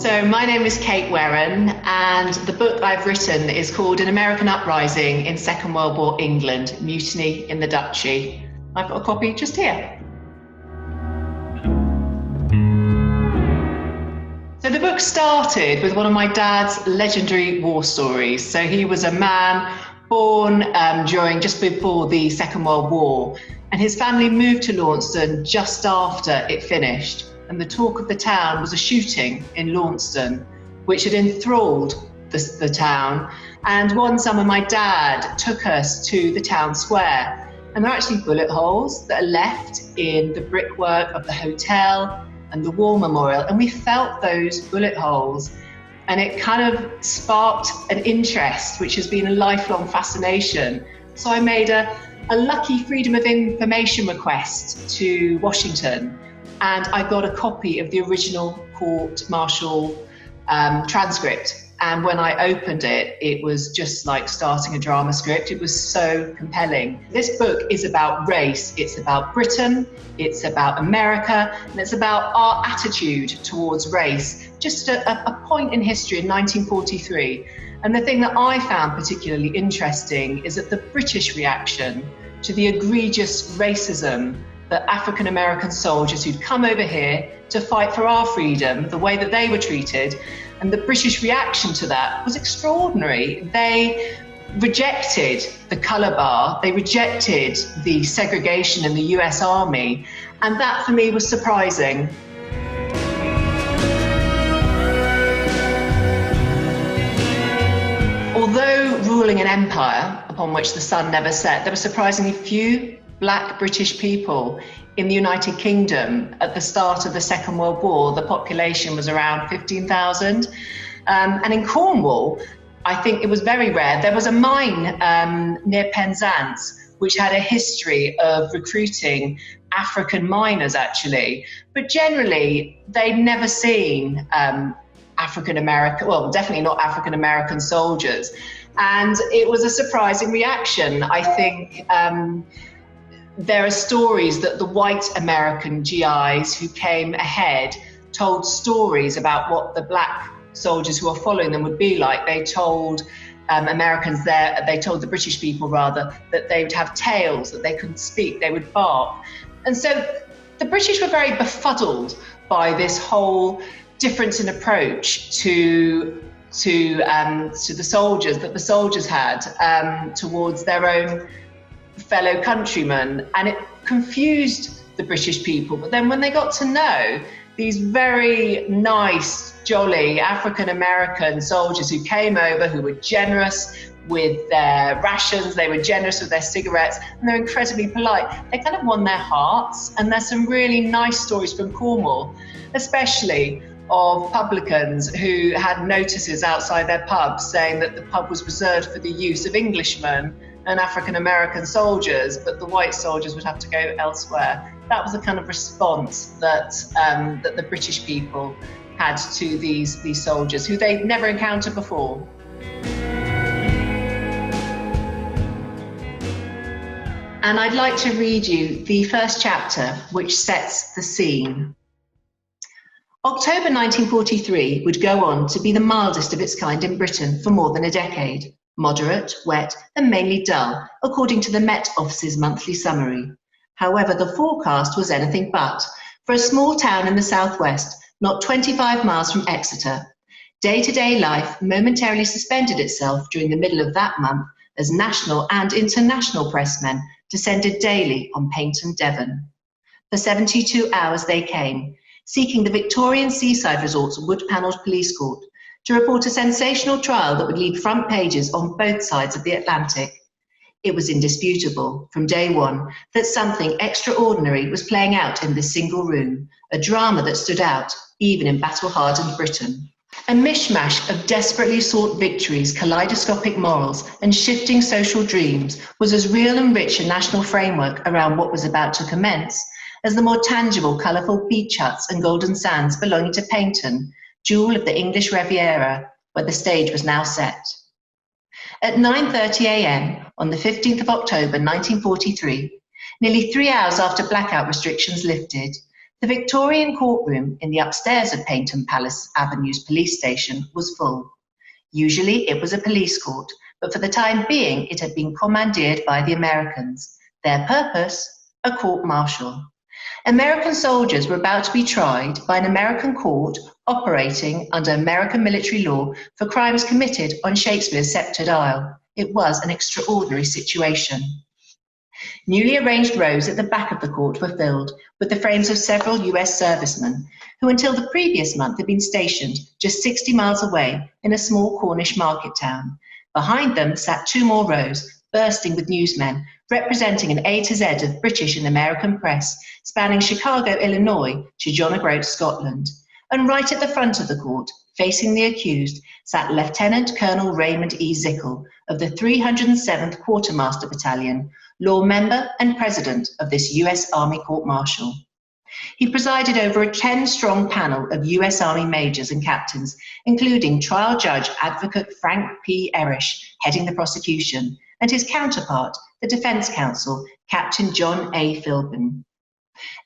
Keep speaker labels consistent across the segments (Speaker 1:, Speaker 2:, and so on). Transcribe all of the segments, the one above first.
Speaker 1: So my name is Kate Werran, and the book I've written is called An American Uprising in Second World War England, Mutiny in the Duchy. I've got a copy just here. So the book started with one of my dad's legendary war stories. So he was a man born just before the Second World War, and his family moved to Launceston just after it finished. And the talk of the town was a shooting in Launceston, which had enthralled the town. And one summer, my dad took us to the town square, and there are actually bullet holes that are left in the brickwork of the hotel and the war memorial. And we felt those bullet holes, and it kind of sparked an interest, which has been a lifelong fascination. So I made a lucky Freedom of Information request to Washington, and I got a copy of the original court-martial transcript. And when I opened it, it was just like starting a drama script. It was so compelling. This book is about race. It's about Britain. It's about America. And it's about our attitude towards race. Just a point in history in 1943. And the thing that I found particularly interesting is that the British reaction to the egregious racism that African American soldiers who'd come over here to fight for our freedom, the way that they were treated, and the British reaction to that was extraordinary. They rejected the colour bar, they rejected the segregation in the US Army, and that for me was surprising. Although ruling an empire upon which the sun never set, there were surprisingly few Black British people in the United Kingdom at the start of the Second World War. The population was around 15,000. And in Cornwall, I think it was very rare. There was a mine near Penzance, which had a history of recruiting African miners, actually. But generally, they'd never seen African American, well, definitely not African American soldiers. And it was a surprising reaction. I think there are stories that the white American GIs who came ahead told stories about what the black soldiers who were following them would be like. They told Americans there, they told the British people rather, that they would have tails, that they couldn't speak, they would bark. And so the British were very befuddled by this whole difference in approach to the soldiers that the soldiers had towards their own fellow countrymen, and it confused the British people. But then when they got to know these very nice, jolly African-American soldiers who came over, who were generous with their rations, they were generous with their cigarettes, and they're incredibly polite, they kind of won their hearts. And there's some really nice stories from Cornwall, especially of publicans who had notices outside their pubs saying that the pub was reserved for the use of Englishmen and African-American soldiers, but the white soldiers would have to go elsewhere. That was the kind of response that the British people had to these soldiers who they'd never encountered before. And I'd like to read you the first chapter, which sets the scene. October 1943 would go on to be the mildest of its kind in Britain for more than a decade. Moderate, wet, and mainly dull, according to the Met Office's monthly summary. However, the forecast was anything but. For a small town in the southwest, not 25 miles from Exeter, day-to-day life momentarily suspended itself during the middle of that month as national and international pressmen descended daily on Paignton, Devon. For 72 hours they came, seeking the Victorian seaside resort's wood-panelled police court, to report a sensational trial that would lead front pages on both sides of the Atlantic. It was indisputable, from day one, that something extraordinary was playing out in this single room, a drama that stood out, even in battle-hardened Britain. A mishmash of desperately sought victories, kaleidoscopic morals, and shifting social dreams was as real and rich a national framework around what was about to commence as the more tangible, colourful beach huts and golden sands belonging to Paignton, jewel of the English Riviera, where the stage was now set. At 9:30 a.m. on the 15th of October 1943, nearly 3 hours after blackout restrictions lifted, The Victorian courtroom in the upstairs of Paynton Palace Avenue's police station was full. Usually it was a police court, but for the time being it had been commandeered by the Americans. Their purpose? A court-martial. American soldiers were about to be tried by an American court operating under American military law for crimes committed on Shakespeare's Sceptred Isle. It was an extraordinary situation. Newly arranged rows at the back of the court were filled with the frames of several US servicemen who until the previous month had been stationed just 60 miles away in a small Cornish market town. Behind them sat two more rows, bursting with newsmen, representing an A to Z of British and American press, spanning Chicago, Illinois to John O'Groats, Scotland. And right at the front of the court, facing the accused, sat Lieutenant Colonel Raymond E. Zickel of the 307th Quartermaster Battalion, law member and president of this US Army court-martial. He presided over a 10-strong panel of US Army majors and captains, including trial judge advocate Frank P. Erish, heading the prosecution, and his counterpart, the defense counsel, Captain John A. Philbin.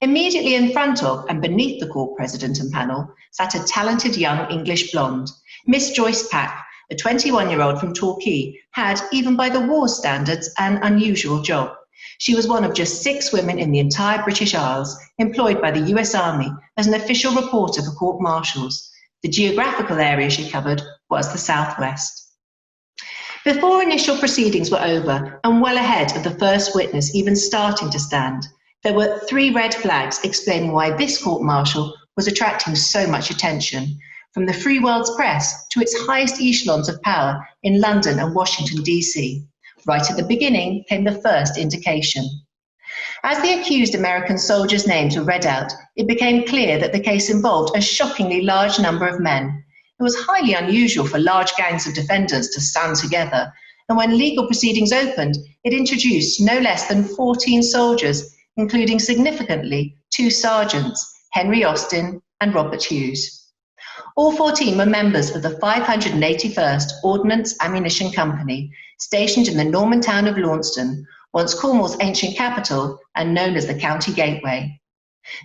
Speaker 1: Immediately in front of and beneath the court president and panel sat a talented young English blonde. Miss Joyce Pack, a 21-year-old from Torquay, had, even by the war standards, an unusual job. She was one of just 6 women in the entire British Isles employed by the US Army as an official reporter for court-martials. The geographical area she covered was the southwest. Before initial proceedings were over and well ahead of the first witness even starting to stand, there were 3 red flags explaining why this court-martial was attracting so much attention, from the free world's press to its highest echelons of power in London and Washington, D.C. Right at the beginning came the first indication. As the accused American soldiers' names were read out, it became clear that the case involved a shockingly large number of men. It was highly unusual for large gangs of defendants to stand together, and when legal proceedings opened, it introduced no less than 14 soldiers, including significantly 2 sergeants, Henry Austin and Robert Hughes. All 14 were members of the 581st Ordnance Ammunition Company, stationed in the Norman town of Launceston, once Cornwall's ancient capital and known as the County Gateway.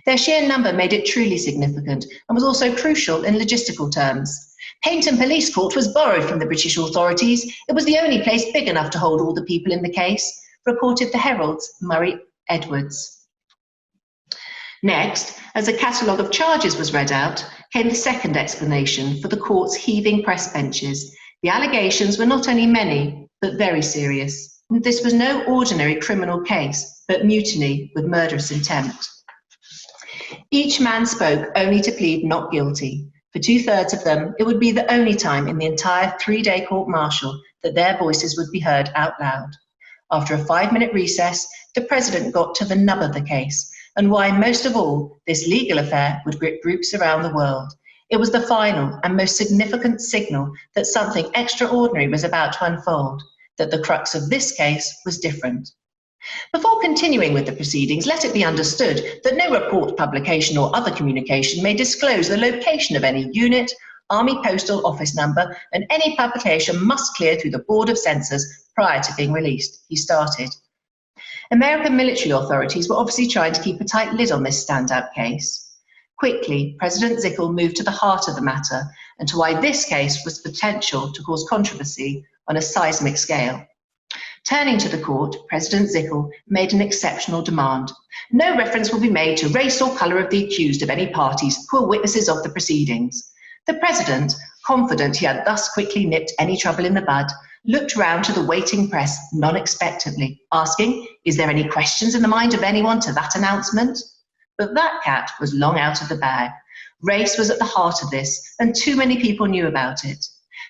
Speaker 1: Their sheer number made it truly significant and was also crucial in logistical terms. Paynton Police Court was borrowed from the British authorities. It was the only place big enough to hold all the people in the case, reported the Herald's Murray Edwards. Next, as a catalogue of charges was read out, came the second explanation for the court's heaving press benches. The allegations were not only many, but very serious. This was no ordinary criminal case, but mutiny with murderous intent. Each man spoke only to plead not guilty. For 2/3 of them, it would be the only time in the entire 3-day court-martial that their voices would be heard out loud. After a 5-minute recess, the president got to the nub of the case, and why, most of all, this legal affair would grip groups around the world. It was the final and most significant signal that something extraordinary was about to unfold, that the crux of this case was different. Before continuing with the proceedings, let it be understood that no report, publication or other communication may disclose the location of any unit, Army Postal Office number, and any publication must clear through the Board of Censors prior to being released, he started. American military authorities were obviously trying to keep a tight lid on this standout case. Quickly, President Zickel moved to the heart of the matter and to why this case was potential to cause controversy on a seismic scale. Turning to the court, President Zickel made an exceptional demand. No reference will be made to race or colour of the accused of any parties who are witnesses of the proceedings. The President, confident he had thus quickly nipped any trouble in the bud, looked round to the waiting press non-expectantly, asking, "Is there any questions in the mind of anyone to that announcement?" But that cat was long out of the bag. Race was at the heart of this, and too many people knew about it.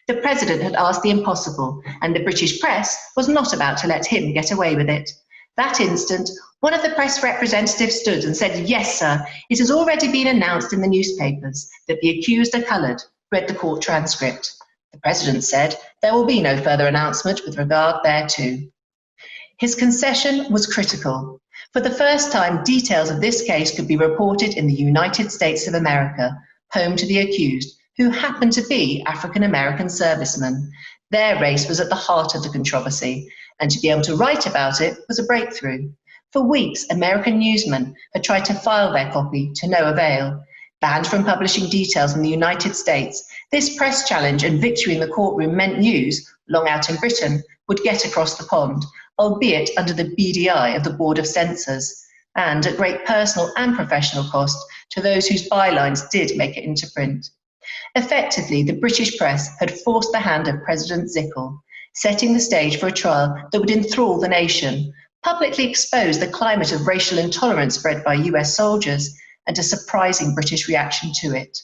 Speaker 1: The President had asked the impossible, and the British press was not about to let him get away with it. That instant, one of the press representatives stood and said, "Yes, sir, it has already been announced in the newspapers that the accused are coloured," read the court transcript. The President said there will be no further announcement with regard thereto. His concession was critical. For the first time, details of this case could be reported in the United States of America, home to the accused, who happened to be African-American servicemen. Their race was at the heart of the controversy, and to be able to write about it was a breakthrough. For weeks, American newsmen had tried to file their copy to no avail. Banned from publishing details in the United States, this press challenge and victory in the courtroom meant news, long out in Britain, would get across the pond, albeit under the beady eye of the Board of Censors, and at great personal and professional cost to those whose bylines did make it into print. Effectively, the British press had forced the hand of President Zickel, setting the stage for a trial that would enthrall the nation, publicly expose the climate of racial intolerance bred by US soldiers, and a surprising British reaction to it.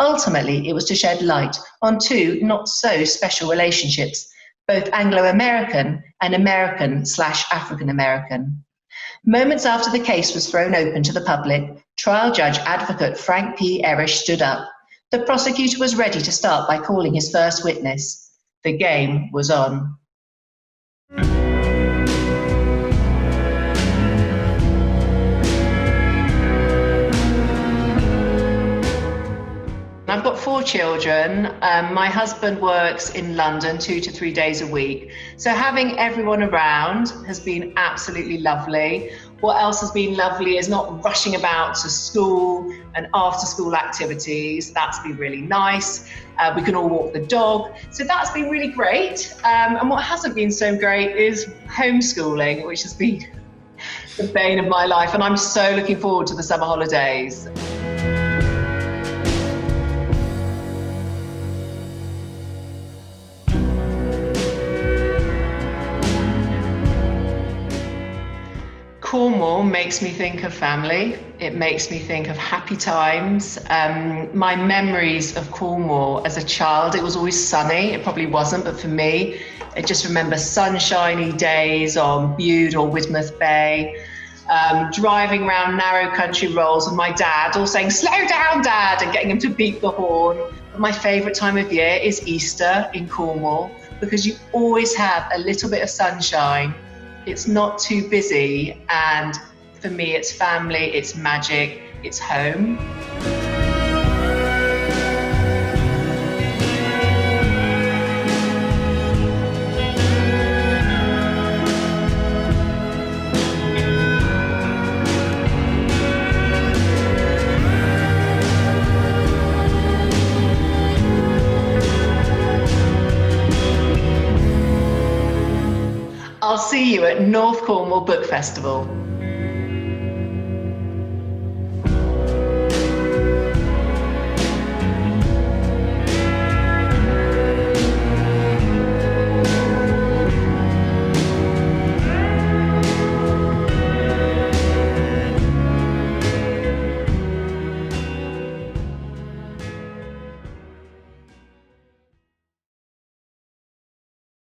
Speaker 1: Ultimately, it was to shed light on two not-so-special relationships, both Anglo-American and American/African-American. Moments after the case was thrown open to the public, trial judge advocate Frank P. Erish stood up. The prosecutor was ready to start by calling his first witness. The game was on. I've got 4 children. My husband works in London 2 to 3 days a week. So having everyone around has been absolutely lovely. What else has been lovely is not rushing about to school and after school activities. That's been really nice. We can all walk the dog. So that's been really great. And what hasn't been so great is homeschooling, which has been the bane of my life. And I'm so looking forward to the summer holidays. Cornwall makes me think of family. It makes me think of happy times. My memories of Cornwall as a child, it was always sunny. It probably wasn't, but for me, I just remember sunshiny days on Bude or Widmouth Bay, driving around narrow country roads with my dad, all saying, "Slow down, Dad," and getting him to beat the horn. But my favourite time of year is Easter in Cornwall, because you always have a little bit of sunshine. It's not too busy, and for me, it's family, it's magic, it's home. I'll see you at North Cornwall Book Festival.